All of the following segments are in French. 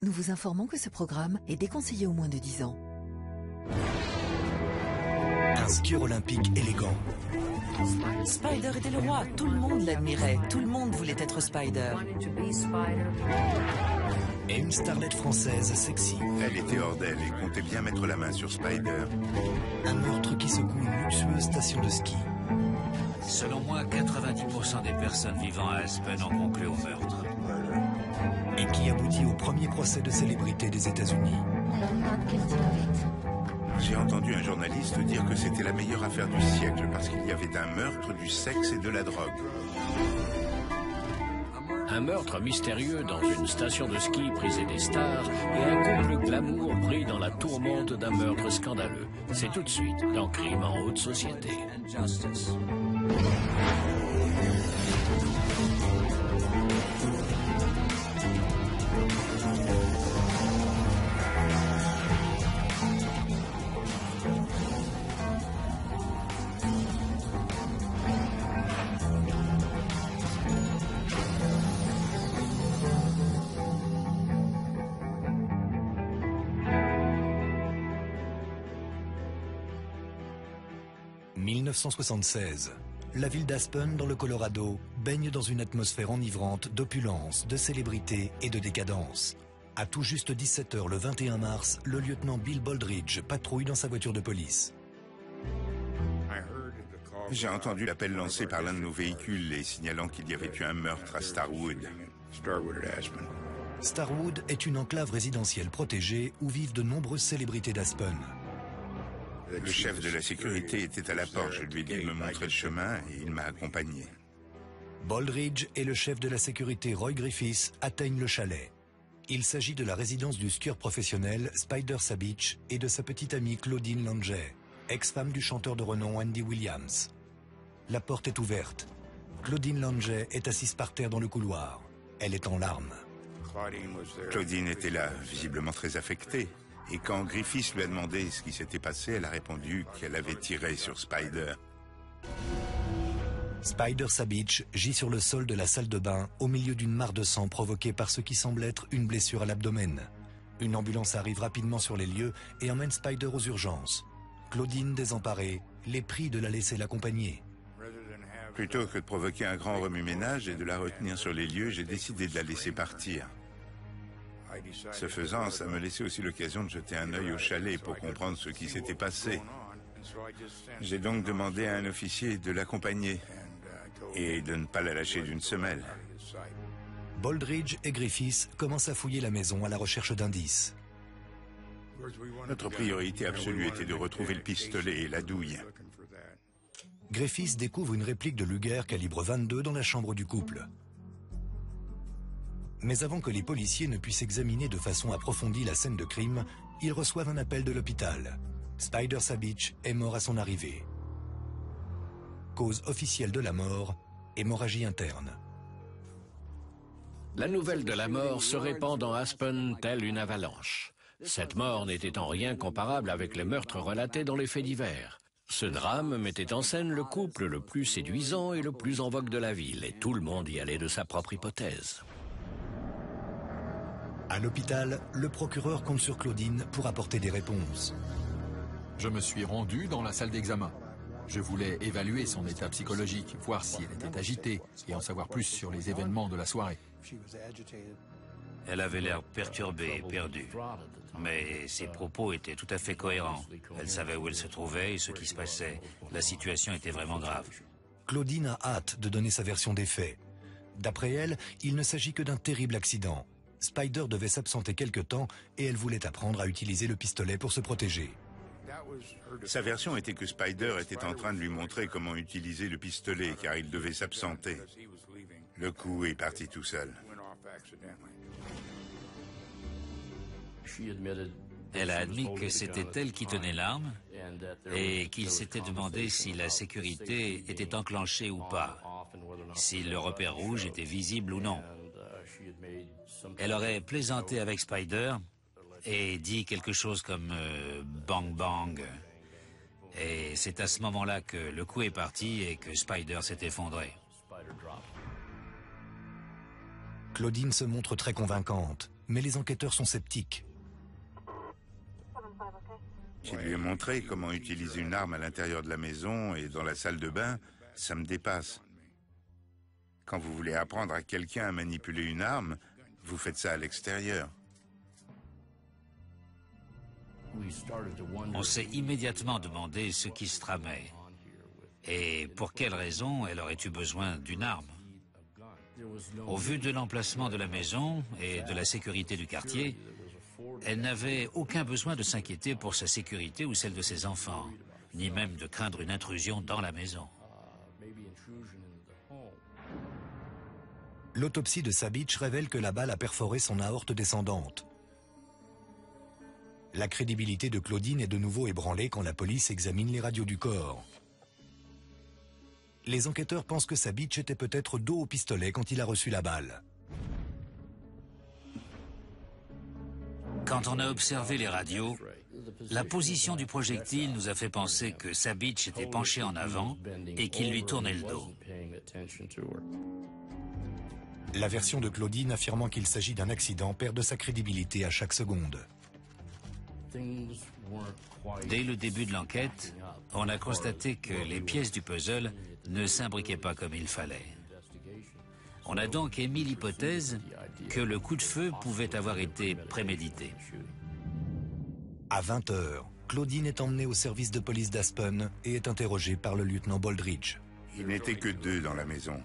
Nous vous informons que ce programme est déconseillé aux moins de 10 ans. Un skieur olympique élégant. Spider était le roi, tout le monde l'admirait, tout le monde voulait être Spider. Et une starlette française sexy. Elle était hors d'elle et comptait bien mettre la main sur Spider. Un meurtre qui secoue une luxueuse station de ski. Selon moi, 90% des personnes vivant à Aspen ont conclu au meurtre. Et qui aboutit au premier procès de célébrité des États-Unis. J'ai entendu un journaliste dire que c'était la meilleure affaire du siècle parce qu'il y avait un meurtre, du sexe et de la drogue. Un meurtre mystérieux dans une station de ski prisée des stars et un couple glamour pris dans la tourmente d'un meurtre scandaleux. C'est tout de suite dans Crime en haute société. 1976. La ville d'Aspen, dans le Colorado, baigne dans une atmosphère enivrante d'opulence, de célébrité et de décadence. À tout juste 17 h le 21 mars, le lieutenant Bill Baldridge patrouille dans sa voiture de police. J'ai entendu l'appel lancé par l'un de nos véhicules et signalant qu'il y avait eu un meurtre à Starwood. Starwood est une enclave résidentielle protégée où vivent de nombreuses célébrités d'Aspen. Le chef de la sécurité était à la porte. Je lui ai dit de me montrer le chemin et il m'a accompagné. Baldridge et le chef de la sécurité Roy Griffiths atteignent le chalet. Il s'agit de la résidence du skieur professionnel Spider Sabich et de sa petite amie Claudine Langeais, ex-femme du chanteur de renom Andy Williams. La porte est ouverte. Claudine Langeais est assise par terre dans le couloir. Elle est en larmes. Claudine était là, visiblement très affectée. Et quand Griffiths lui a demandé ce qui s'était passé, elle a répondu qu'elle avait tiré sur Spider. Spider Sabich gît sur le sol de la salle de bain au milieu d'une mare de sang provoquée par ce qui semble être une blessure à l'abdomen. Une ambulance arrive rapidement sur les lieux et emmène Spider aux urgences. Claudine, désemparée, les prie de la laisser l'accompagner. Plutôt que de provoquer un grand remue-ménage et de la retenir sur les lieux, j'ai décidé de la laisser partir. Ce faisant, ça me laissait aussi l'occasion de jeter un œil au chalet pour comprendre ce qui s'était passé. J'ai donc demandé à un officier de l'accompagner et de ne pas la lâcher d'une semelle. Baldridge et Griffiths commencent à fouiller la maison à la recherche d'indices. Notre priorité absolue était de retrouver le pistolet et la douille. Griffiths découvre une réplique de Luger calibre 22 dans la chambre du couple. Mais avant que les policiers ne puissent examiner de façon approfondie la scène de crime, ils reçoivent un appel de l'hôpital. Spider Sabich est mort à son arrivée. Cause officielle de la mort, hémorragie interne. La nouvelle de la mort se répand dans Aspen telle une avalanche. Cette mort n'était en rien comparable avec les meurtres relatés dans les faits divers. Ce drame mettait en scène le couple le plus séduisant et le plus en vogue de la ville, et tout le monde y allait de sa propre hypothèse. À l'hôpital, le procureur compte sur Claudine pour apporter des réponses. Je me suis rendu dans la salle d'examen. Je voulais évaluer son état psychologique, voir si elle était agitée et en savoir plus sur les événements de la soirée. Elle avait l'air perturbée et perdue. Mais ses propos étaient tout à fait cohérents. Elle savait où elle se trouvait et ce qui se passait. La situation était vraiment grave. Claudine a hâte de donner sa version des faits. D'après elle, il ne s'agit que d'un terrible accident. Spider devait s'absenter quelque temps et elle voulait apprendre à utiliser le pistolet pour se protéger. Sa version était que Spider était en train de lui montrer comment utiliser le pistolet car il devait s'absenter. Le coup est parti tout seul. Elle a admis que c'était elle qui tenait l'arme et qu'il s'était demandé si la sécurité était enclenchée ou pas, si le repère rouge était visible ou non. Elle aurait plaisanté avec Spider et dit quelque chose comme bang bang. Et c'est à ce moment-là que le coup est parti et que Spider s'est effondré. Claudine se montre très convaincante, mais les enquêteurs sont sceptiques. Je lui ai montré comment utiliser une arme à l'intérieur de la maison et dans la salle de bain, ça me dépasse. Quand vous voulez apprendre à quelqu'un à manipuler une arme, vous faites ça à l'extérieur. On s'est immédiatement demandé ce qui se tramait et pour quelle raison elle aurait eu besoin d'une arme. Au vu de l'emplacement de la maison et de la sécurité du quartier, elle n'avait aucun besoin de s'inquiéter pour sa sécurité ou celle de ses enfants, ni même de craindre une intrusion dans la maison. L'autopsie de Sabich révèle que la balle a perforé son aorte descendante. La crédibilité de Claudine est de nouveau ébranlée quand la police examine les radios du corps. Les enquêteurs pensent que Sabich était peut-être dos au pistolet quand il a reçu la balle. Quand on a observé les radios, la position du projectile nous a fait penser que Sabich était penché en avant et qu'il lui tournait le dos. La version de Claudine affirmant qu'il s'agit d'un accident perd de sa crédibilité à chaque seconde. Dès le début de l'enquête, on a constaté que les pièces du puzzle ne s'imbriquaient pas comme il fallait. On a donc émis l'hypothèse que le coup de feu pouvait avoir été prémédité. À 20h, Claudine est emmenée au service de police d'Aspen et est interrogée par le lieutenant Baldridge. Il n'était que deux dans la maison.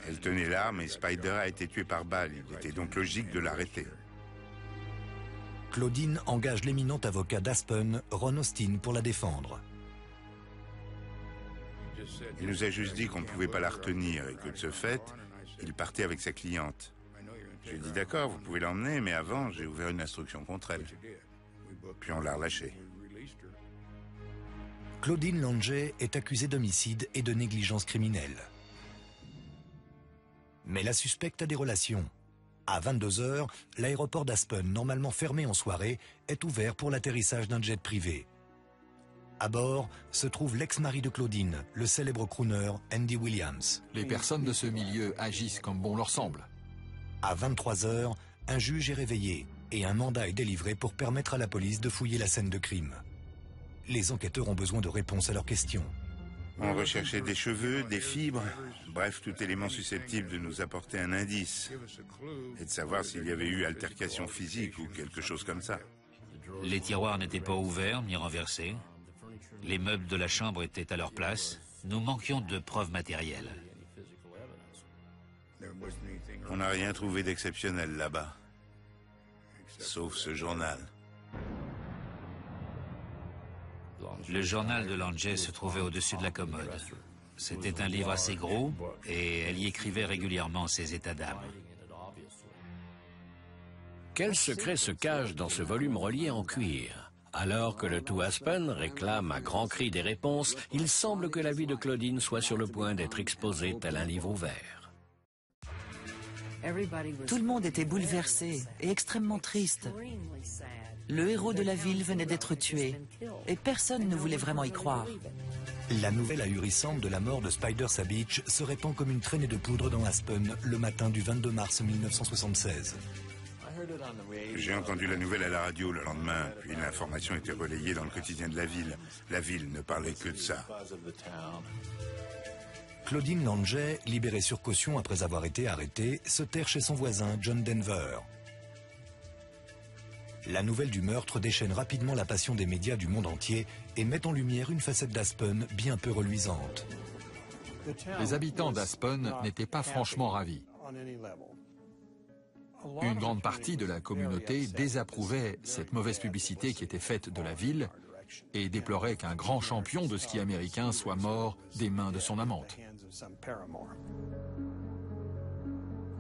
Elle tenait l'arme et Spider a été tué par balle. Il était donc logique de l'arrêter. Claudine engage l'éminent avocat d'Aspen, Ron Austin, pour la défendre. Il nous a juste dit qu'on ne pouvait pas la retenir et que de ce fait, il partait avec sa cliente. Je lui ai dit d'accord, vous pouvez l'emmener, mais avant, j'ai ouvert une instruction contre elle. Puis on l'a relâchée. Claudine Langer est accusée d'homicide et de négligence criminelle. Mais la suspecte a des relations. À 22h, l'aéroport d'Aspen, normalement fermé en soirée, est ouvert pour l'atterrissage d'un jet privé. À bord se trouve l'ex-mari de Claudine, le célèbre crooner Andy Williams. Les personnes de ce milieu agissent comme bon leur semble. À 23h, un juge est réveillé et un mandat est délivré pour permettre à la police de fouiller la scène de crime. Les enquêteurs ont besoin de réponses à leurs questions. On recherchait des cheveux, des fibres, bref, tout élément susceptible de nous apporter un indice et de savoir s'il y avait eu altercation physique ou quelque chose comme ça. Les tiroirs n'étaient pas ouverts ni renversés. Les meubles de la chambre étaient à leur place. Nous manquions de preuves matérielles. On n'a rien trouvé d'exceptionnel là-bas, sauf ce journal. Le journal de Langer se trouvait au-dessus de la commode. C'était un livre assez gros et elle y écrivait régulièrement ses états d'âme. Quel secret se cache dans ce volume relié en cuir? Alors que le tout Aspen réclame à grands cris des réponses, il semble que la vie de Claudine soit sur le point d'être exposée tel un livre ouvert. Tout le monde était bouleversé et extrêmement triste. Le héros de la ville venait d'être tué et personne ne voulait vraiment y croire. La nouvelle ahurissante de la mort de Spider Sabich se répand comme une traînée de poudre dans Aspen le matin du 22 mars 1976. J'ai entendu la nouvelle à la radio le lendemain, puis l'information était relayée dans le quotidien de la ville. La ville ne parlait que de ça. Claudine Langer, libérée sur caution après avoir été arrêtée, se terre chez son voisin John Denver. La nouvelle du meurtre déchaîne rapidement la passion des médias du monde entier et met en lumière une facette d'Aspen bien peu reluisante. Les habitants d'Aspen n'étaient pas franchement ravis. Une grande partie de la communauté désapprouvait cette mauvaise publicité qui était faite de la ville et déplorait qu'un grand champion de ski américain soit mort des mains de son amante.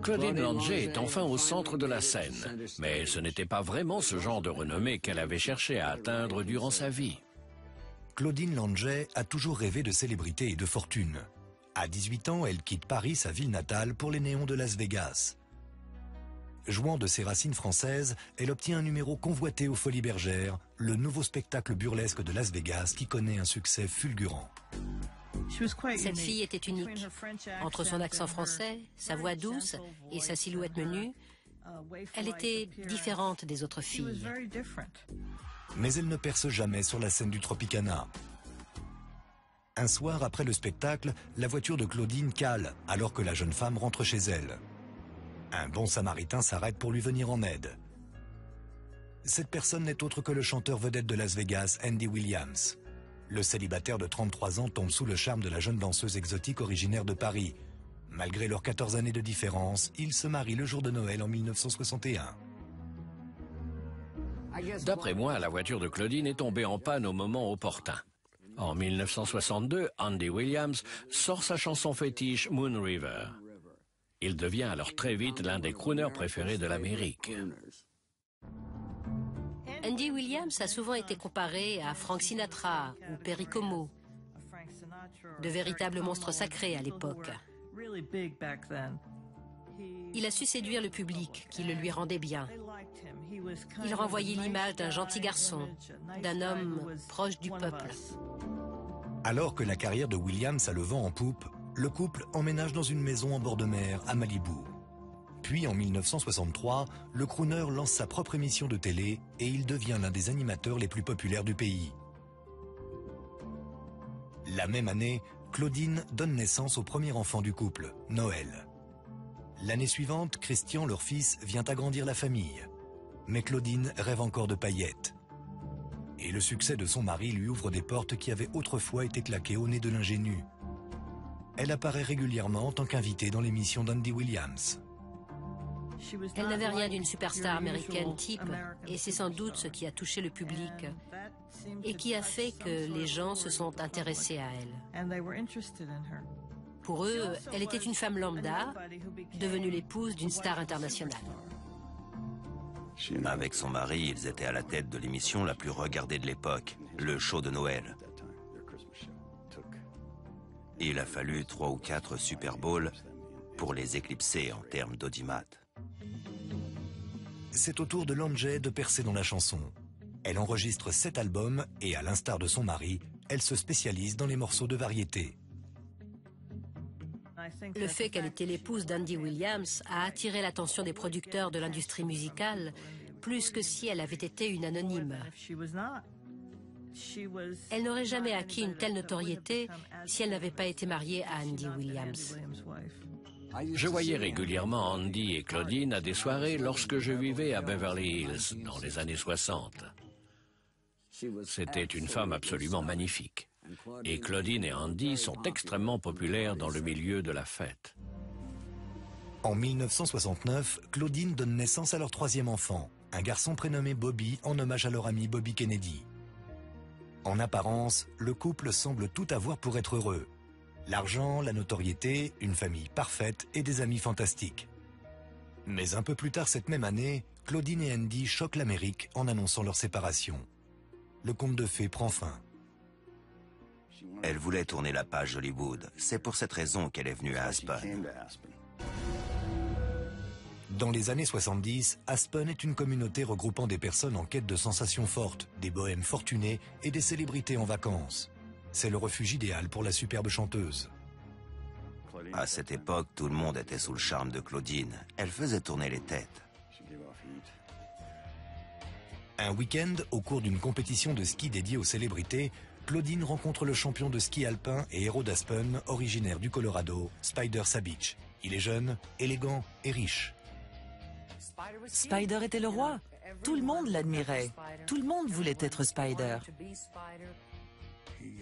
Claudine Langer est enfin au centre de la scène, mais ce n'était pas vraiment ce genre de renommée qu'elle avait cherché à atteindre durant sa vie. Claudine Langer a toujours rêvé de célébrité et de fortune. À 18 ans, elle quitte Paris, sa ville natale, pour les néons de Las Vegas. Jouant de ses racines françaises, elle obtient un numéro convoité aux Folies Bergères, le nouveau spectacle burlesque de Las Vegas qui connaît un succès fulgurant. Cette fille était unique. Entre son accent français, sa voix douce et sa silhouette menue, elle était différente des autres filles. Mais elle ne perce jamais sur la scène du Tropicana. Un soir, après le spectacle, la voiture de Claudine cale alors que la jeune femme rentre chez elle. Un bon samaritain s'arrête pour lui venir en aide. Cette personne n'est autre que le chanteur vedette de Las Vegas, Andy Williams. Le célibataire de 33 ans tombe sous le charme de la jeune danseuse exotique originaire de Paris. Malgré leurs 14 années de différence, ils se marient le jour de Noël en 1961. D'après moi, la voiture de Claudine est tombée en panne au moment opportun. En 1962, Andy Williams sort sa chanson fétiche Moon River. Il devient alors très vite l'un des crooners préférés de l'Amérique. Andy Williams a souvent été comparé à Frank Sinatra ou Perry Como, de véritables monstres sacrés à l'époque. Il a su séduire le public, qui le lui rendait bien. Il renvoyait l'image d'un gentil garçon, d'un homme proche du peuple. Alors que la carrière de Williams a le vent en poupe, le couple emménage dans une maison en bord de mer à Malibu. Puis en 1963, le crooner lance sa propre émission de télé et il devient l'un des animateurs les plus populaires du pays. La même année, Claudine donne naissance au premier enfant du couple, Noël. L'année suivante, Christian, leur fils, vient agrandir la famille. Mais Claudine rêve encore de paillettes. Et le succès de son mari lui ouvre des portes qui avaient autrefois été claquées au nez de l'ingénu. Elle apparaît régulièrement en tant qu'invitée dans l'émission d'Andy Williams. Elle n'avait rien d'une superstar américaine type, et c'est sans doute ce qui a touché le public et qui a fait que les gens se sont intéressés à elle. Pour eux, elle était une femme lambda, devenue l'épouse d'une star internationale. Avec son mari, ils étaient à la tête de l'émission la plus regardée de l'époque, le show de Noël. Il a fallu 3 ou 4 Super Bowls pour les éclipser en termes d'audimat. C'est au tour de Lange de percer dans la chanson. Elle enregistre 7 albums et, à l'instar de son mari, elle se spécialise dans les morceaux de variété. Le fait qu'elle était l'épouse d'Andy Williams a attiré l'attention des producteurs de l'industrie musicale, plus que si elle avait été une anonyme. Elle n'aurait jamais acquis une telle notoriété si elle n'avait pas été mariée à Andy Williams. Je voyais régulièrement Andy et Claudine à des soirées lorsque je vivais à Beverly Hills dans les années 60. C'était une femme absolument magnifique. Et Claudine et Andy sont extrêmement populaires dans le milieu de la fête. En 1969, Claudine donne naissance à leur 3e enfant, un garçon prénommé Bobby en hommage à leur ami Bobby Kennedy. En apparence, le couple semble tout avoir pour être heureux. L'argent, la notoriété, une famille parfaite et des amis fantastiques. Mais un peu plus tard cette même année, Claudine et Andy choquent l'Amérique en annonçant leur séparation. Le conte de fées prend fin. Elle voulait tourner la page Hollywood. C'est pour cette raison qu'elle est venue à Aspen. Dans les années 70, Aspen est une communauté regroupant des personnes en quête de sensations fortes, des bohèmes fortunés et des célébrités en vacances. C'est le refuge idéal pour la superbe chanteuse. À cette époque, tout le monde était sous le charme de Claudine. Elle faisait tourner les têtes. Un week-end, au cours d'une compétition de ski dédiée aux célébrités, Claudine rencontre le champion de ski alpin et héros d'Aspen, originaire du Colorado, Spider Sabich. Il est jeune, élégant et riche. Spider était le roi. Tout le monde l'admirait. Tout le monde voulait être Spider.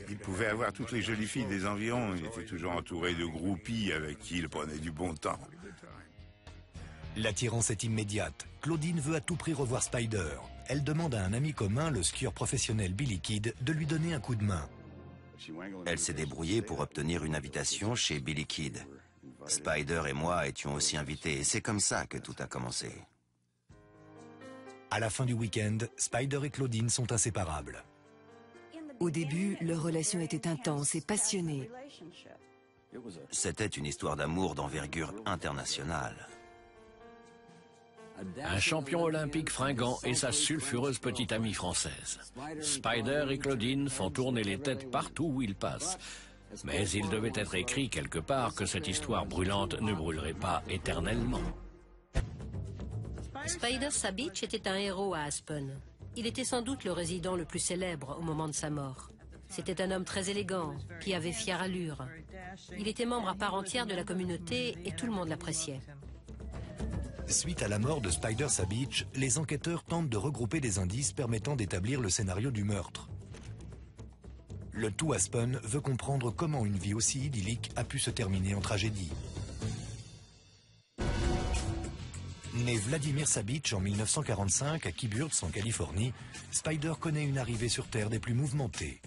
Il pouvait avoir toutes les jolies filles des environs. Il était toujours entouré de groupies avec qui il prenait du bon temps. L'attirance est immédiate. Claudine veut à tout prix revoir Spider. Elle demande à un ami commun, le skieur professionnel Billy Kidd, de lui donner un coup de main. Elle s'est débrouillée pour obtenir une invitation chez Billy Kidd. Spider et moi étions aussi invités et c'est comme ça que tout a commencé. À la fin du week-end, Spider et Claudine sont inséparables. Au début, leur relation était intense et passionnée. C'était une histoire d'amour d'envergure internationale. Un champion olympique fringant et sa sulfureuse petite amie française. Spider et Claudine font tourner les têtes partout où ils passent. Mais il devait être écrit quelque part que cette histoire brûlante ne brûlerait pas éternellement. Spider Sabich était un héros à Aspen. Il était sans doute le résident le plus célèbre au moment de sa mort. C'était un homme très élégant, qui avait fière allure. Il était membre à part entière de la communauté et tout le monde l'appréciait. Suite à la mort de Spider Sabich, les enquêteurs tentent de regrouper des indices permettant d'établir le scénario du meurtre. Le tout Aspen veut comprendre comment une vie aussi idyllique a pu se terminer en tragédie. Né Vladimir Sabich en 1945 à Keyburts en Californie, Spider connaît une arrivée sur Terre des plus mouvementées.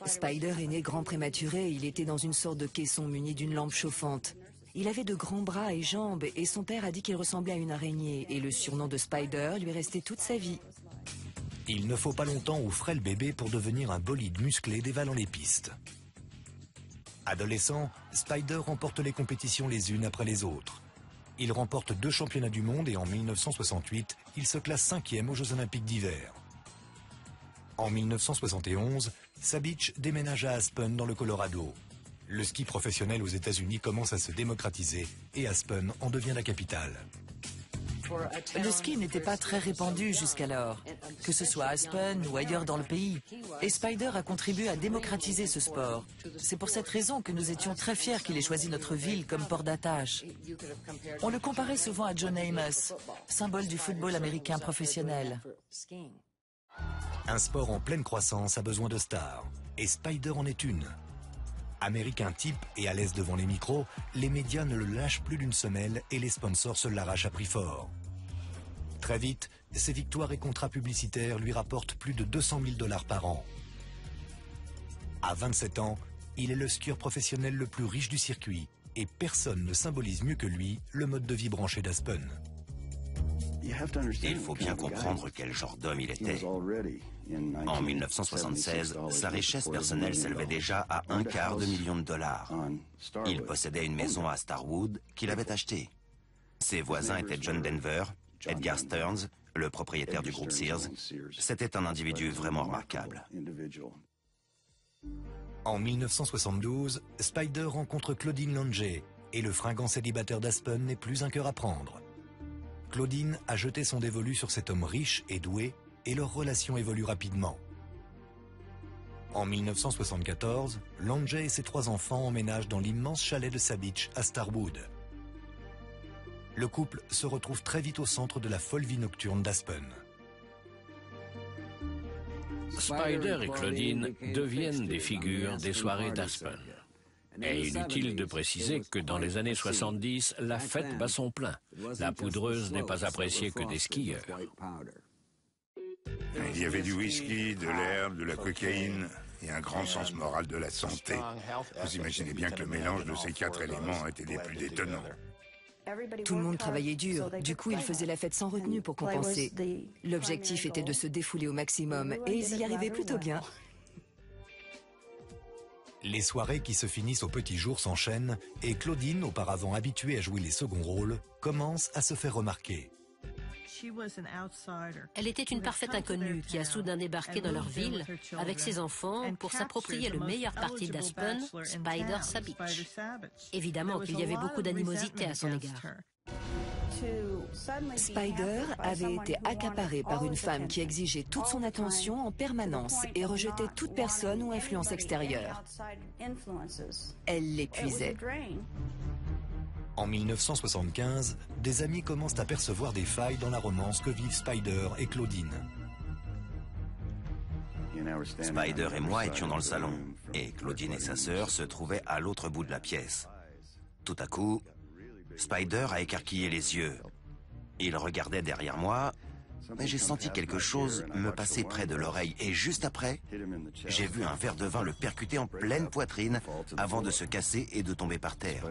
Spider est né grand prématuré, il était dans une sorte de caisson muni d'une lampe chauffante. Il avait de grands bras et jambes et son père a dit qu'il ressemblait à une araignée et le surnom de Spider lui restait toute sa vie. Il ne faut pas longtemps au frêle bébé pour devenir un bolide musclé dévalant les pistes. Adolescent, Spider remporte les compétitions les unes après les autres. Il remporte 2 championnats du monde et en 1968, il se classe 5e aux Jeux Olympiques d'hiver. En 1971, Sabich déménage à Aspen dans le Colorado. Le ski professionnel aux États-Unis commence à se démocratiser et Aspen en devient la capitale. Le ski n'était pas très répandu jusqu'alors, que ce soit à Aspen ou ailleurs dans le pays. Et Spider a contribué à démocratiser ce sport. C'est pour cette raison que nous étions très fiers qu'il ait choisi notre ville comme port d'attache. On le comparait souvent à John Amos, symbole du football américain professionnel. Un sport en pleine croissance a besoin de stars, et Spider en est une. Américain type et à l'aise devant les micros, les médias ne le lâchent plus d'une semelle et les sponsors se l'arrachent à prix fort. Très vite, ses victoires et contrats publicitaires lui rapportent plus de 200 000 $ par an. À 27 ans, il est le skieur professionnel le plus riche du circuit et personne ne symbolise mieux que lui le mode de vie branché d'Aspen. Il faut bien comprendre quel genre d'homme il était. En 1976, sa richesse personnelle s'élevait déjà à $250 000. Il possédait une maison à Starwood qu'il avait achetée. Ses voisins étaient John Denver, Edgar Stearns, le propriétaire du groupe Sears. C'était un individu vraiment remarquable. En 1972, Spider rencontre Claudine Langer et le fringant célibataire d'Aspen n'est plus un cœur à prendre. Claudine a jeté son dévolu sur cet homme riche et doué et leur relation évolue rapidement. En 1974, Langer et ses 3 enfants emménagent dans l'immense chalet de Sabich à Starwood. Le couple se retrouve très vite au centre de la folle vie nocturne d'Aspen. Spider et Claudine deviennent des figures des soirées d'Aspen. Et inutile de préciser que dans les années 70, la fête bat son plein. La poudreuse n'est pas appréciée que des skieurs. Il y avait du whisky, de l'herbe, de la cocaïne et un grand sens moral de la santé. Vous imaginez bien que le mélange de ces 4 éléments était des plus détonnants. Tout le monde travaillait dur, du coup ils faisaient la fête sans retenue pour compenser. L'objectif était de se défouler au maximum et ils y arrivaient plutôt bien. Les soirées qui se finissent au petit jour s'enchaînent et Claudine, auparavant habituée à jouer les seconds rôles, commence à se faire remarquer. Elle était une parfaite inconnue qui a soudain débarqué dans leur ville avec ses enfants pour s'approprier le meilleur parti d'Aspen, Spider Sabich. Évidemment qu'il y avait beaucoup d'animosité à son égard. Spider avait été accaparé par une femme qui exigeait toute son attention en permanence et rejetait toute personne ou influence extérieure. Elle l'épuisait. En 1975, des amis commencent à percevoir des failles dans la romance que vivent Spider et Claudine. Spider et moi étions dans le salon, et Claudine et sa sœur se trouvaient à l'autre bout de la pièce. Tout à coup, Spider a écarquillé les yeux. Il regardait derrière moi, mais j'ai senti quelque chose me passer près de l'oreille, et juste après, j'ai vu un verre de vin le percuter en pleine poitrine avant de se casser et de tomber par terre.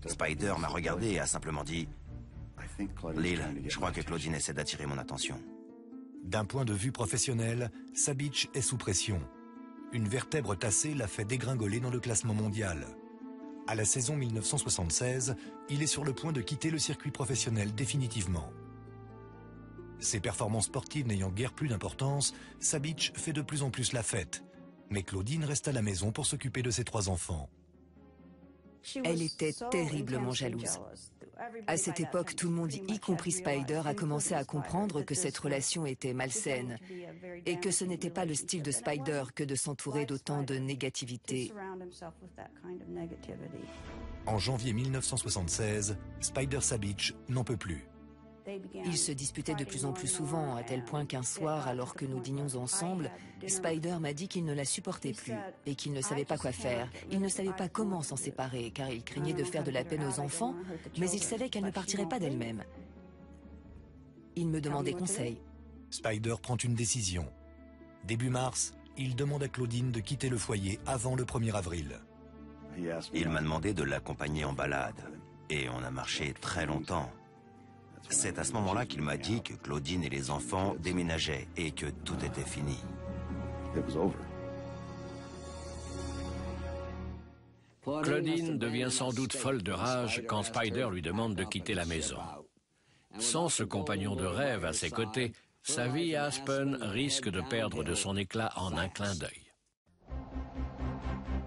Spider m'a regardé et a simplement dit « Lil, je crois que Claudine essaie d'attirer mon attention. » D'un point de vue professionnel, Sabich est sous pression. Une vertèbre tassée l'a fait dégringoler dans le classement mondial. À la saison 1976, il est sur le point de quitter le circuit professionnel définitivement. Ses performances sportives n'ayant guère plus d'importance, Sabich fait de plus en plus la fête. Mais Claudine reste à la maison pour s'occuper de ses 3 enfants. Elle était terriblement jalouse. À cette époque, tout le monde, y compris Spider, a commencé à comprendre que cette relation était malsaine et que ce n'était pas le style de Spider que de s'entourer d'autant de négativité. En janvier 1976, Spider Sabich n'en peut plus. Ils se disputaient de plus en plus souvent, à tel point qu'un soir, alors que nous dînions ensemble, Spider m'a dit qu'il ne la supportait plus et qu'il ne savait pas quoi faire. Il ne savait pas comment s'en séparer, car il craignait de faire de la peine aux enfants, mais il savait qu'elle ne partirait pas d'elle-même. Il me demandait conseil. Spider prend une décision. Début mars, il demande à Claudine de quitter le foyer avant le 1er avril. Il m'a demandé de l'accompagner en balade, et on a marché très longtemps. C'est à ce moment-là qu'il m'a dit que Claudine et les enfants déménageaient et que tout était fini. Claudine devient sans doute folle de rage quand Spider lui demande de quitter la maison. Sans ce compagnon de rêve à ses côtés, sa vie à Aspen risque de perdre de son éclat en un clin d'œil.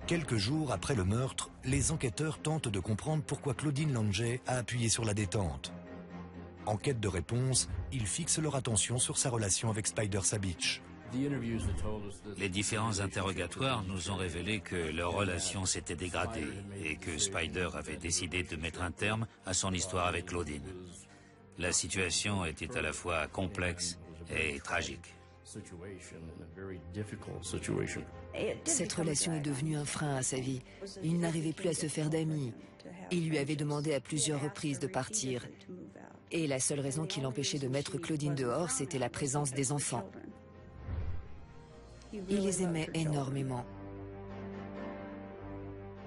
Quelques jours après le meurtre, les enquêteurs tentent de comprendre pourquoi Claudine Langeais a appuyé sur la détente. En quête de réponse, ils fixent leur attention sur sa relation avec Spider Sabich. Les différents interrogatoires nous ont révélé que leur relation s'était dégradée et que Spider avait décidé de mettre un terme à son histoire avec Claudine. La situation était à la fois complexe et tragique. Cette relation est devenue un frein à sa vie. Il n'arrivait plus à se faire d'amis. Il lui avait demandé à plusieurs reprises de partir. Et la seule raison qui l'empêchait de mettre Claudine dehors, c'était la présence des enfants. Il les aimait énormément.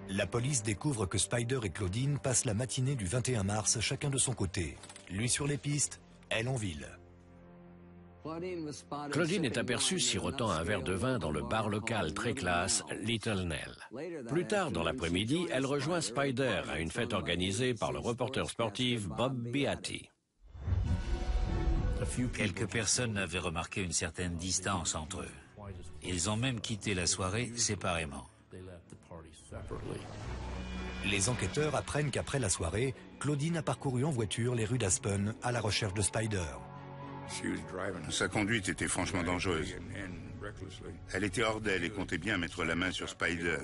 La police découvre que Spider et Claudine passent la matinée du 21 mars chacun de son côté. Lui sur les pistes, elle en ville. Claudine est aperçue sirotant un verre de vin dans le bar local très classe Little Nell. Plus tard dans l'après-midi, elle rejoint Spider à une fête organisée par le reporter sportif Bob Beatty. Quelques personnes avaient remarqué une certaine distance entre eux. Ils ont même quitté la soirée séparément. Les enquêteurs apprennent qu'après la soirée, Claudine a parcouru en voiture les rues d'Aspen à la recherche de Spider. Sa conduite était franchement dangereuse. Elle était hors d'elle et comptait bien mettre la main sur Spider.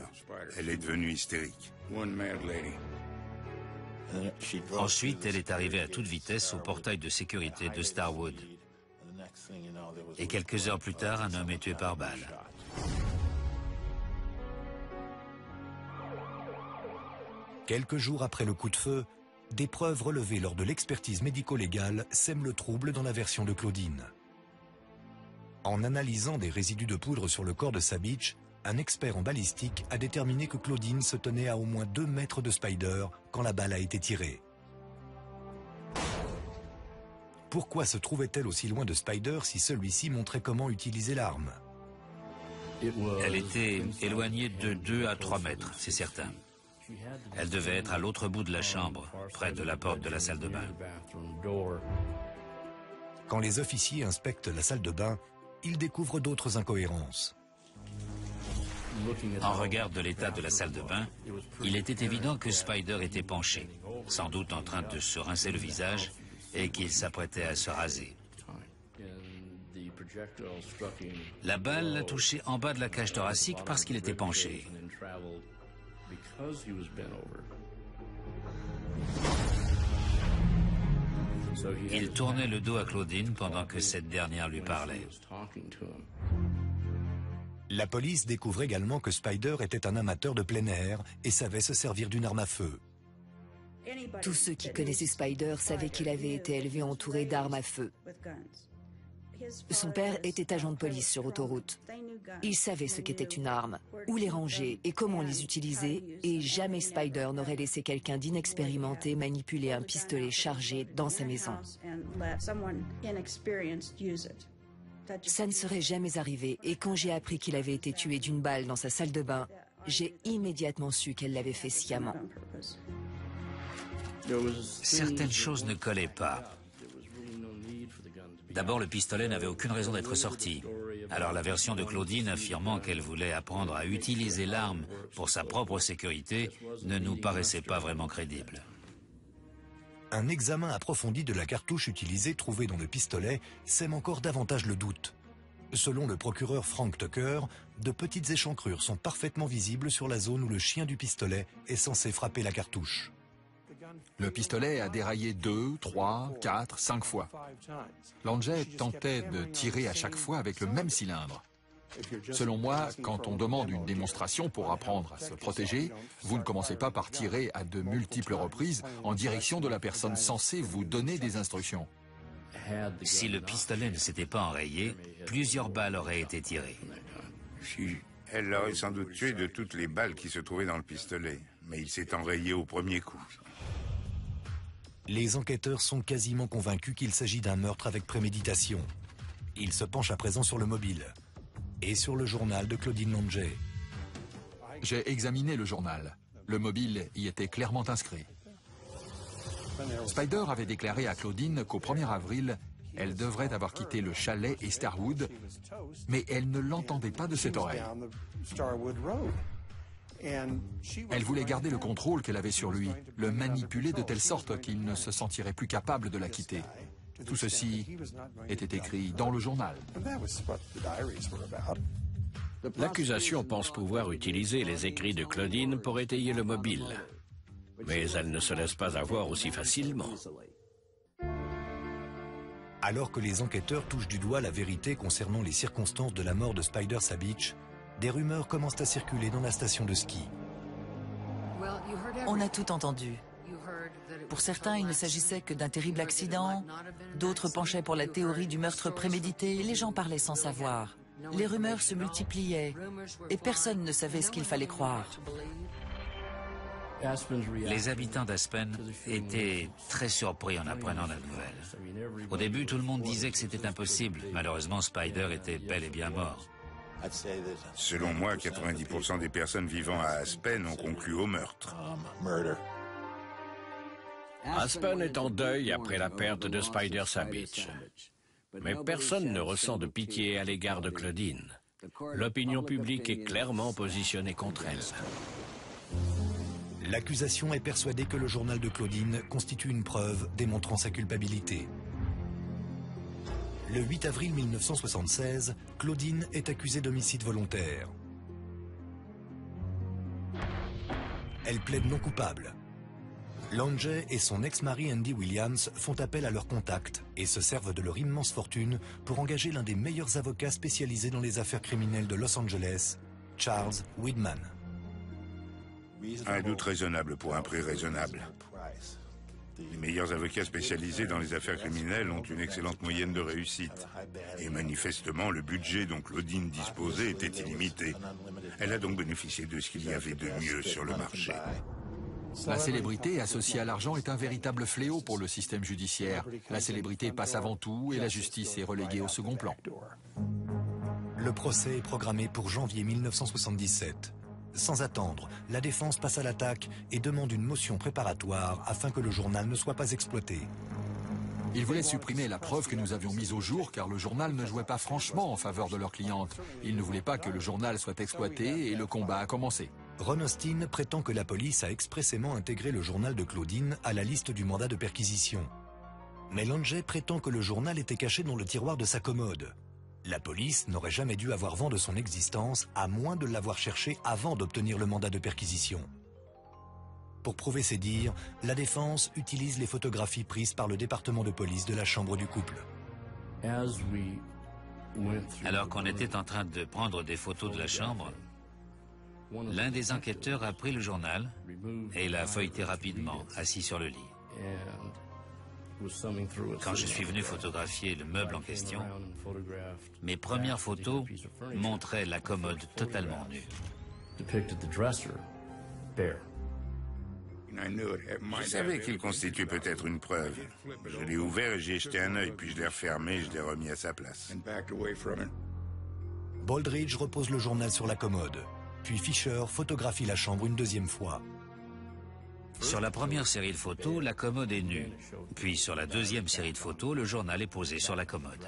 Elle est devenue hystérique. Ensuite, elle est arrivée à toute vitesse au portail de sécurité de Starwood. Et quelques heures plus tard, un homme est tué par balle. Quelques jours après le coup de feu, des preuves relevées lors de l'expertise médico-légale sèment le trouble dans la version de Claudine. En analysant des résidus de poudre sur le corps de Sabich, un expert en balistique a déterminé que Claudine se tenait à au moins 2 mètres de Spider quand la balle a été tirée. Pourquoi se trouvait-elle aussi loin de Spider si celui-ci montrait comment utiliser l'arme? Elle était éloignée de 2 à 3 mètres, c'est certain. Elle devait être à l'autre bout de la chambre, près de la porte de la salle de bain. Quand les officiers inspectent la salle de bain, ils découvrent d'autres incohérences. En regard de l'état de la salle de bain, il était évident que Spider était penché, sans doute en train de se rincer le visage et qu'il s'apprêtait à se raser. La balle l'a touché en bas de la cage thoracique parce qu'il était penché. Il tournait le dos à Claudine pendant que cette dernière lui parlait. La police découvre également que Spider était un amateur de plein air et savait se servir d'une arme à feu. Tous ceux qui connaissaient Spider savaient qu'il avait été élevé entouré d'armes à feu. Son père était agent de police sur autoroute. Il savait ce qu'était une arme, où les ranger et comment les utiliser, et jamais Spider n'aurait laissé quelqu'un d'inexpérimenté manipuler un pistolet chargé dans sa maison. Ça ne serait jamais arrivé, et quand j'ai appris qu'il avait été tué d'une balle dans sa salle de bain, j'ai immédiatement su qu'elle l'avait fait sciemment. Certaines choses ne collaient pas. D'abord, le pistolet n'avait aucune raison d'être sorti. Alors la version de Claudine affirmant qu'elle voulait apprendre à utiliser l'arme pour sa propre sécurité ne nous paraissait pas vraiment crédible. Un examen approfondi de la cartouche utilisée trouvée dans le pistolet sème encore davantage le doute. Selon le procureur Frank Tucker, de petites échancrures sont parfaitement visibles sur la zone où le chien du pistolet est censé frapper la cartouche. Le pistolet a déraillé 2, 3, 4, 5 fois. Lange tentait de tirer à chaque fois avec le même cylindre. Selon moi, quand on demande une démonstration pour apprendre à se protéger, vous ne commencez pas par tirer à de multiples reprises en direction de la personne censée vous donner des instructions. Si le pistolet ne s'était pas enrayé, plusieurs balles auraient été tirées. Elle l'aurait sans doute tué de toutes les balles qui se trouvaient dans le pistolet, mais il s'est enrayé au premier coup. Les enquêteurs sont quasiment convaincus qu'il s'agit d'un meurtre avec préméditation. Ils se penchent à présent sur le mobile et sur le journal de Claudine Lange. J'ai examiné le journal. Le mobile y était clairement inscrit. Spider avait déclaré à Claudine qu'au 1er avril, elle devrait avoir quitté le chalet et Starwood, mais elle ne l'entendait pas de cette oreille. Elle voulait garder le contrôle qu'elle avait sur lui, le manipuler de telle sorte qu'il ne se sentirait plus capable de la quitter. Tout ceci était écrit dans le journal. L'accusation pense pouvoir utiliser les écrits de Claudine pour étayer le mobile. Mais elle ne se laisse pas avoir aussi facilement. Alors que les enquêteurs touchent du doigt la vérité concernant les circonstances de la mort de Spider Sabich, des rumeurs commencent à circuler dans la station de ski. On a tout entendu. Pour certains, il ne s'agissait que d'un terrible accident. D'autres penchaient pour la théorie du meurtre prémédité. Les gens parlaient sans savoir. Les rumeurs se multipliaient et personne ne savait ce qu'il fallait croire. Les habitants d'Aspen étaient très surpris en apprenant la nouvelle. Au début, tout le monde disait que c'était impossible. Malheureusement, Spider était bel et bien mort. Selon moi, 90% des personnes vivant à Aspen ont conclu au meurtre. Aspen est en deuil après la perte de Spider Sabich. Mais personne ne ressent de pitié à l'égard de Claudine. L'opinion publique est clairement positionnée contre elle. L'accusation est persuadée que le journal de Claudine constitue une preuve démontrant sa culpabilité. Le 8 avril 1976, Claudine est accusée d'homicide volontaire. Elle plaide non coupable. Lange et son ex-mari Andy Williams font appel à leurs contacts et se servent de leur immense fortune pour engager l'un des meilleurs avocats spécialisés dans les affaires criminelles de Los Angeles, Charles Widman. Un doute raisonnable pour un prix raisonnable. Les meilleurs avocats spécialisés dans les affaires criminelles ont une excellente moyenne de réussite. Et manifestement, le budget dont Claudine disposait était illimité. Elle a donc bénéficié de ce qu'il y avait de mieux sur le marché. La célébrité associée à l'argent est un véritable fléau pour le système judiciaire. La célébrité passe avant tout et la justice est reléguée au second plan. Le procès est programmé pour janvier 1977. Sans attendre, la défense passe à l'attaque et demande une motion préparatoire afin que le journal ne soit pas exploité. Ils voulaient supprimer la preuve que nous avions mise au jour car le journal ne jouait pas franchement en faveur de leur cliente. Ils ne voulaient pas que le journal soit exploité et le combat a commencé. Ron Austin prétend que la police a expressément intégré le journal de Claudine à la liste du mandat de perquisition. Mais Lange prétend que le journal était caché dans le tiroir de sa commode. La police n'aurait jamais dû avoir vent de son existence à moins de l'avoir cherché avant d'obtenir le mandat de perquisition. Pour prouver ses dires, la défense utilise les photographies prises par le département de police de la chambre du couple. Alors qu'on était en train de prendre des photos de la chambre, l'un des enquêteurs a pris le journal et l'a feuilleté rapidement, assis sur le lit. Quand je suis venu photographier le meuble en question, mes premières photos montraient la commode totalement nue. Je savais qu'il constituait peut-être une preuve. Je l'ai ouvert et j'y ai jeté un œil, puis je l'ai refermé et je l'ai remis à sa place. Baldridge repose le journal sur la commode, puis Fisher photographie la chambre une deuxième fois. Sur la première série de photos, la commode est nue. Puis sur la deuxième série de photos, le journal est posé sur la commode.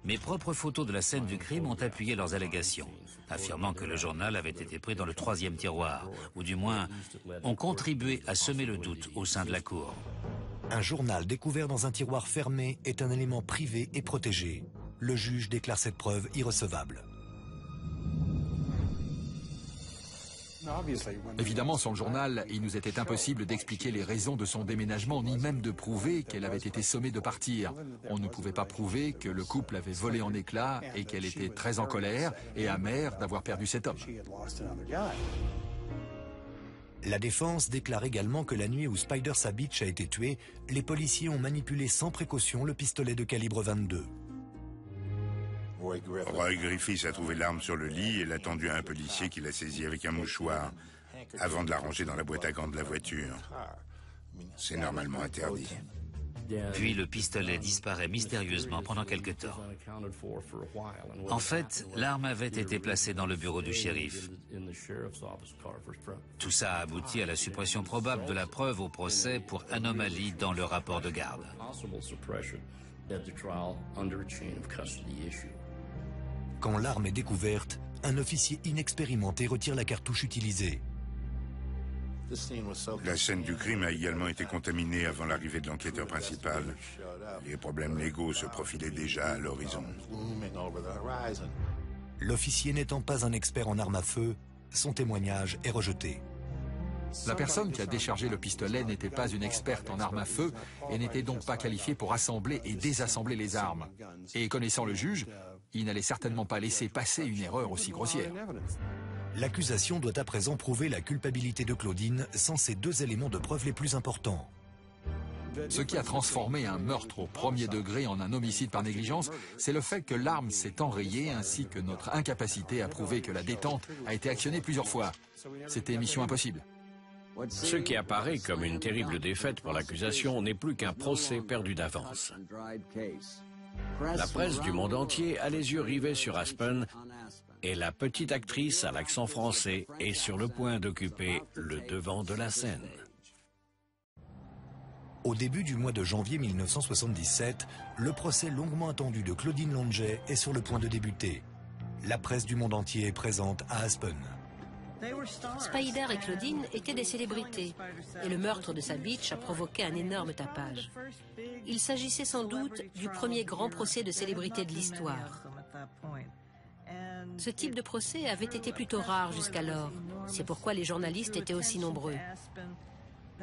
Mes propres photos de la scène du crime ont appuyé leurs allégations, affirmant que le journal avait été pris dans le troisième tiroir, ou du moins ont contribué à semer le doute au sein de la cour. Un journal découvert dans un tiroir fermé est un élément privé et protégé. Le juge déclare cette preuve irrecevable. Évidemment, sans le journal, il nous était impossible d'expliquer les raisons de son déménagement, ni même de prouver qu'elle avait été sommée de partir. On ne pouvait pas prouver que le couple avait volé en éclats et qu'elle était très en colère et amère d'avoir perdu cet homme. La défense déclare également que la nuit où Spider Sabich a été tué, les policiers ont manipulé sans précaution le pistolet de calibre 22. Roy Griffiths a trouvé l'arme sur le lit et l'a tendue à un policier qui l'a saisie avec un mouchoir avant de la ranger dans la boîte à gants de la voiture. C'est normalement interdit. Puis le pistolet disparaît mystérieusement pendant quelque temps. En fait, l'arme avait été placée dans le bureau du shérif. Tout ça a abouti à la suppression probable de la preuve au procès pour anomalie dans le rapport de garde. Quand l'arme est découverte, un officier inexpérimenté retire la cartouche utilisée. La scène du crime a également été contaminée avant l'arrivée de l'enquêteur principal. Les problèmes légaux se profilaient déjà à l'horizon. L'officier n'étant pas un expert en armes à feu, son témoignage est rejeté. La personne qui a déchargé le pistolet n'était pas une experte en armes à feu et n'était donc pas qualifiée pour assembler et désassembler les armes. Et connaissant le juge, il n'allait certainement pas laisser passer une erreur aussi grossière. L'accusation doit à présent prouver la culpabilité de Claudine sans ces deux éléments de preuve les plus importants. Ce qui a transformé un meurtre au premier degré en un homicide par négligence, c'est le fait que l'arme s'est enrayée ainsi que notre incapacité à prouver que la détente a été actionnée plusieurs fois. C'était mission impossible. Ce qui apparaît comme une terrible défaite pour l'accusation n'est plus qu'un procès perdu d'avance. La presse du monde entier a les yeux rivés sur Aspen et la petite actrice à l'accent français est sur le point d'occuper le devant de la scène. Au début du mois de janvier 1977, le procès longuement attendu de Claudine Longet est sur le point de débuter. La presse du monde entier est présente à Aspen. Spider et Claudine étaient des célébrités et le meurtre de Sabich a provoqué un énorme tapage. Il s'agissait sans doute du premier grand procès de célébrité de l'histoire. Ce type de procès avait été plutôt rare jusqu'alors. C'est pourquoi les journalistes étaient aussi nombreux.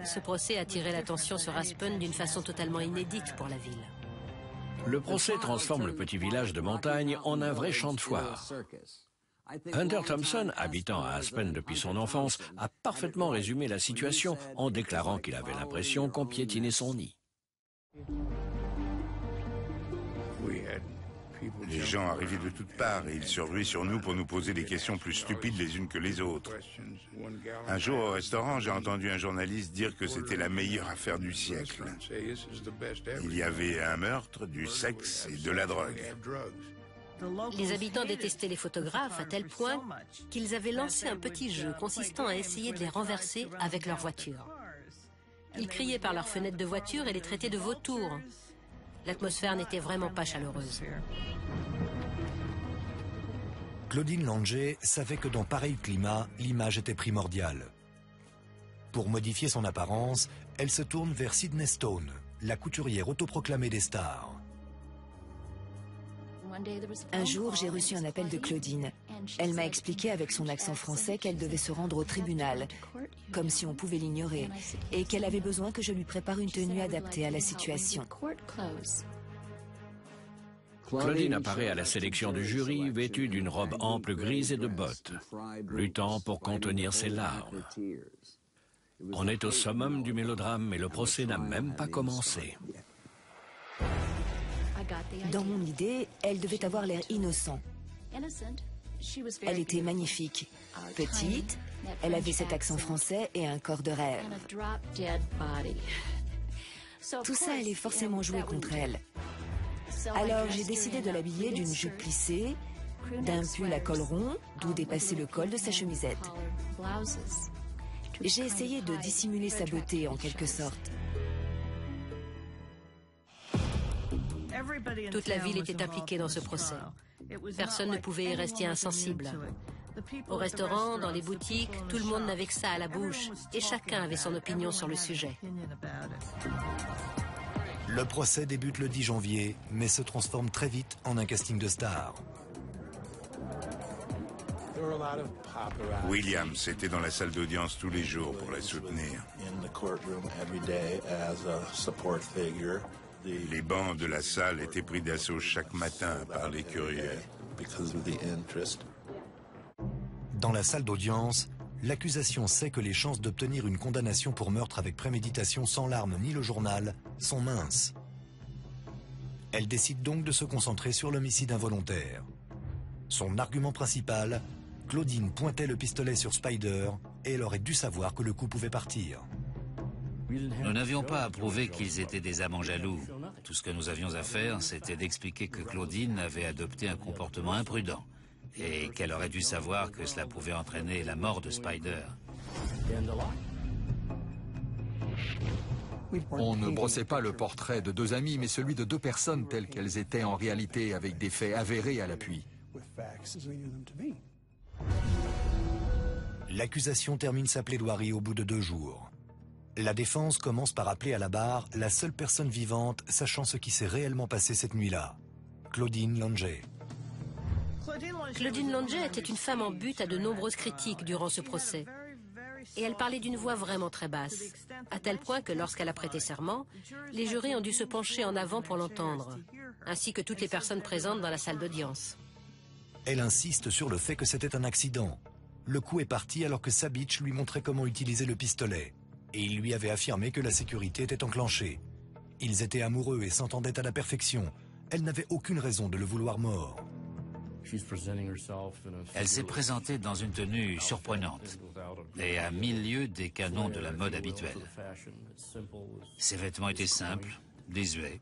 Ce procès attirait l'attention sur Aspen d'une façon totalement inédite pour la ville. Le procès transforme le petit village de montagne en un vrai champ de foire. Hunter Thompson, habitant à Aspen depuis son enfance, a parfaitement résumé la situation en déclarant qu'il avait l'impression qu'on piétinait son nid. Les gens arrivaient de toutes parts et ils surveaient sur nous pour nous poser des questions plus stupides les unes que les autres. Un jour au restaurant, j'ai entendu un journaliste dire que c'était la meilleure affaire du siècle. Il y avait un meurtre, du sexe et de la drogue. Les habitants détestaient les photographes à tel point qu'ils avaient lancé un petit jeu consistant à essayer de les renverser avec leur voiture. Ils criaient par leurs fenêtres de voiture et les traitaient de vautours. L'atmosphère n'était vraiment pas chaleureuse. Claudine Longet savait que dans pareil climat, l'image était primordiale. Pour modifier son apparence, elle se tourne vers Sydney Stone, la couturière autoproclamée des stars. Un jour, j'ai reçu un appel de Claudine. Elle m'a expliqué avec son accent français qu'elle devait se rendre au tribunal, comme si on pouvait l'ignorer, et qu'elle avait besoin que je lui prépare une tenue adaptée à la situation. Claudine apparaît à la sélection du jury vêtue d'une robe ample grise et de bottes, luttant pour contenir ses larmes. On est au summum du mélodrame, mais le procès n'a même pas commencé. Dans mon idée, elle devait avoir l'air innocent. Elle était magnifique, petite, elle avait cet accent français et un corps de rêve. Tout ça allait forcément jouer contre elle. Alors j'ai décidé de l'habiller d'une jupe plissée, d'un pull à col rond, d'où dépassait le col de sa chemisette. J'ai essayé de dissimuler sa beauté, en quelque sorte. Toute la ville était impliquée dans ce procès. Personne ne pouvait y rester insensible. Au restaurant, dans les boutiques, tout le monde n'avait que ça à la bouche et chacun avait son opinion sur le sujet. Le procès débute le 10 janvier, mais se transforme très vite en un casting de stars. Williams était dans la salle d'audience tous les jours pour la soutenir. Les bancs de la salle étaient pris d'assaut chaque matin par les curieux. Dans la salle d'audience, l'accusation sait que les chances d'obtenir une condamnation pour meurtre avec préméditation sans l'arme ni le journal sont minces. Elle décide donc de se concentrer sur l'homicide involontaire. Son argument principal, Claudine pointait le pistolet sur Spider et elle aurait dû savoir que le coup pouvait partir. Nous n'avions pas à prouver qu'ils étaient des amants jaloux. Tout ce que nous avions à faire, c'était d'expliquer que Claudine avait adopté un comportement imprudent et qu'elle aurait dû savoir que cela pouvait entraîner la mort de Spider. On ne brossait pas le portrait de deux amis, mais celui de deux personnes telles qu'elles étaient en réalité, avec des faits avérés à l'appui. L'accusation termine sa plaidoirie au bout de 2 jours. La défense commence par appeler à la barre la seule personne vivante sachant ce qui s'est réellement passé cette nuit-là, Claudine Longet. Claudine Longet était une femme en butte à de nombreuses critiques durant ce procès. Et elle parlait d'une voix vraiment très basse, à tel point que lorsqu'elle a prêté serment, les jurys ont dû se pencher en avant pour l'entendre, ainsi que toutes les personnes présentes dans la salle d'audience. Elle insiste sur le fait que c'était un accident. Le coup est parti alors que Sabich lui montrait comment utiliser le pistolet. Et il lui avait affirmé que la sécurité était enclenchée. Ils étaient amoureux et s'entendaient à la perfection. Elle n'avait aucune raison de le vouloir mort. Elle s'est présentée dans une tenue surprenante et à 1000 lieues des canons de la mode habituelle. Ses vêtements étaient simples, désuets,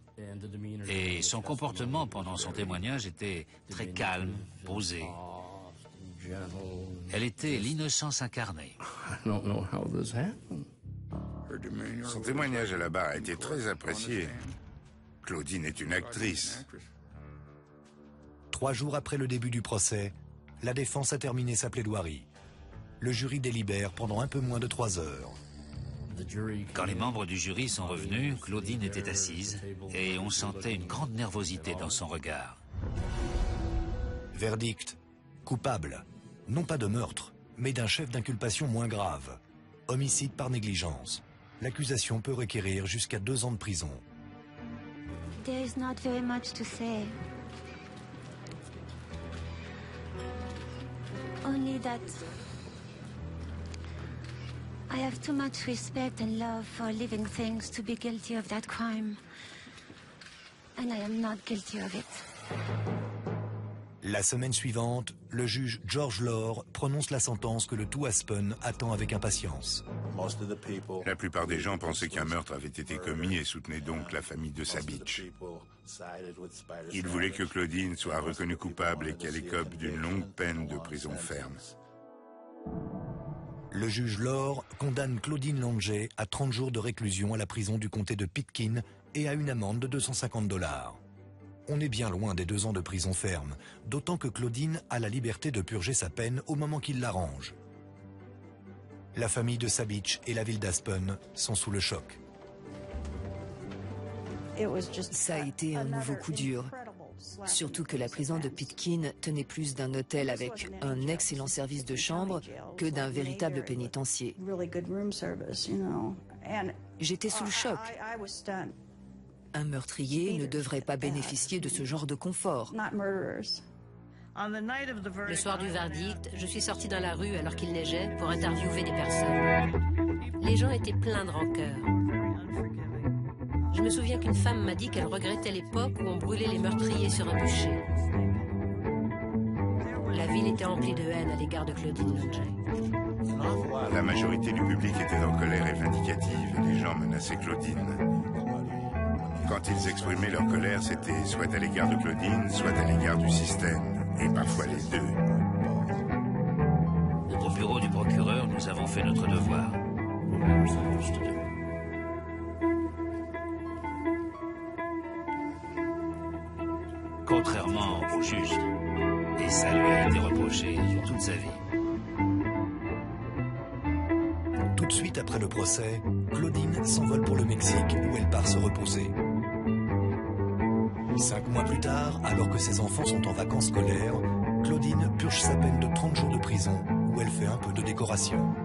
et son comportement pendant son témoignage était très calme, posé. Elle était l'innocence incarnée. Son témoignage à la barre a été très apprécié. Claudine est une actrice. 3 jours après le début du procès, la défense a terminé sa plaidoirie. Le jury délibère pendant un peu moins de 3 heures. Quand les membres du jury sont revenus, Claudine était assise et on sentait une grande nervosité dans son regard. Verdict. Coupable. Non pas de meurtre, mais d'un chef d'inculpation moins grave. Homicide par négligence. L'accusation peut requérir jusqu'à 2 ans de prison. There is not very much to say. Only that I have too much respect and love for living things to be guilty of that crime. And I am not guilty of it. La semaine suivante, le juge George Lore prononce la sentence que le tout Aspen attend avec impatience. La plupart des gens pensaient qu'un meurtre avait été commis et soutenaient donc la famille de Sabich. Ils voulaient que Claudine soit reconnue coupable et qu'elle écope d'une longue peine de prison ferme. Le juge Lore condamne Claudine Longet à 30 jours de réclusion à la prison du comté de Pitkin et à une amende de $250. On est bien loin des 2 ans de prison ferme, d'autant que Claudine a la liberté de purger sa peine au moment qu'il l'arrange. La famille de Sabich et la ville d'Aspen sont sous le choc. Ça a été un nouveau coup dur. Surtout que la prison de Pitkin tenait plus d'un hôtel avec un excellent service de chambre que d'un véritable pénitencier. J'étais sous le choc. Un meurtrier ne devrait pas bénéficier de ce genre de confort. Le soir du verdict, je suis sortie dans la rue alors qu'il neigeait pour interviewer des personnes. Les gens étaient pleins de rancœur. Je me souviens qu'une femme m'a dit qu'elle regrettait l'époque où on brûlait les meurtriers sur un bûcher. La ville était remplie de haine à l'égard de Claudine Longet. La majorité du public était en colère et vindicative et les gens menaçaient Claudine. Quand ils exprimaient leur colère, c'était soit à l'égard de Claudine, soit à l'égard du système, et parfois les deux. bureau du procureur, nous avons fait notre devoir. Contrairement au juge, et ça lui a été reproché toute sa vie. Tout de suite après le procès, Claudine s'envole pour le Mexique où elle part se reposer. 5 mois plus tard, alors que ses enfants sont en vacances scolaires, Claudine purge sa peine de 30 jours de prison où elle fait un peu de décoration.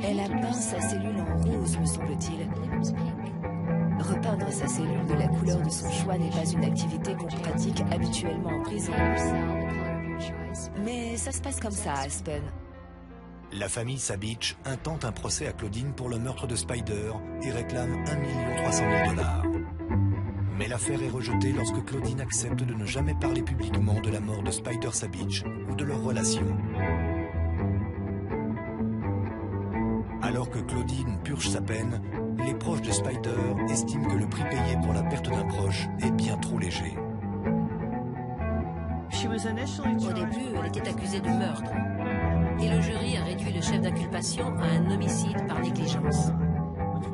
Elle a peint sa cellule en rose, me semble-t-il. Repeindre sa cellule de la couleur de son choix n'est pas une activité qu'on pratique habituellement en prison. Mais ça se passe comme ça à Aspen. La famille Sabich intente un procès à Claudine pour le meurtre de Spider et réclame 1 300 000 $. Mais l'affaire est rejetée lorsque Claudine accepte de ne jamais parler publiquement de la mort de Spider Sabich ou de leur relation. Alors que Claudine purge sa peine, les proches de Spider estiment que le prix payé pour la perte d'un proche est bien trop léger. Au début, elle était accusée de meurtre. Et le jury a réduit le chef d'inculpation à un homicide par négligence.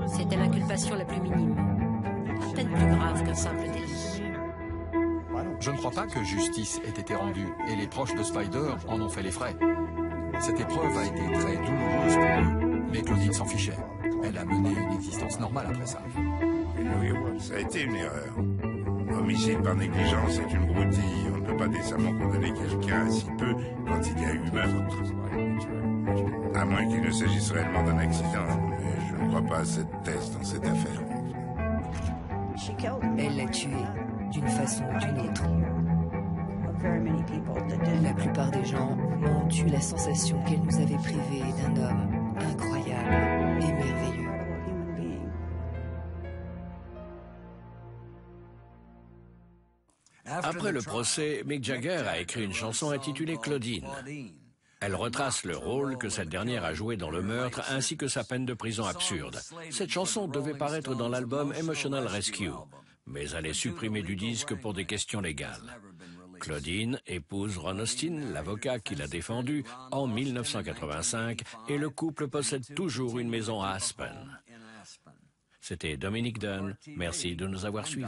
C'était l'inculpation la plus minime, à peine plus grave qu'un simple délit. Je ne crois pas que justice ait été rendue, et les proches de Spider en ont fait les frais. Cette épreuve a été très douloureuse pour eux, mais Claudine s'en fichait. Elle a mené une existence normale après ça. Oui, ça a été une erreur. Homicide par négligence est une broutille. On ne peut pas décemment condamner quelqu'un à si peu quand il y a eu meurtre. À moins qu'il ne s'agisse réellement d'un accident, mais je ne crois pas à cette thèse dans cette affaire. Elle l'a tué, d'une façon ou d'une autre. La plupart des gens ont eu la sensation qu'elle nous avait privés d'un homme incroyable et merveilleux. Après le procès, Mick Jagger a écrit une chanson intitulée Claudine. Elle retrace le rôle que cette dernière a joué dans le meurtre ainsi que sa peine de prison absurde. Cette chanson devait paraître dans l'album Emotional Rescue, mais elle est supprimée du disque pour des questions légales. Claudine épouse Ron Austin, l'avocat qui l'a défendue, en 1985 et le couple possède toujours une maison à Aspen. C'était Dominique Dunn. Merci de nous avoir suivis.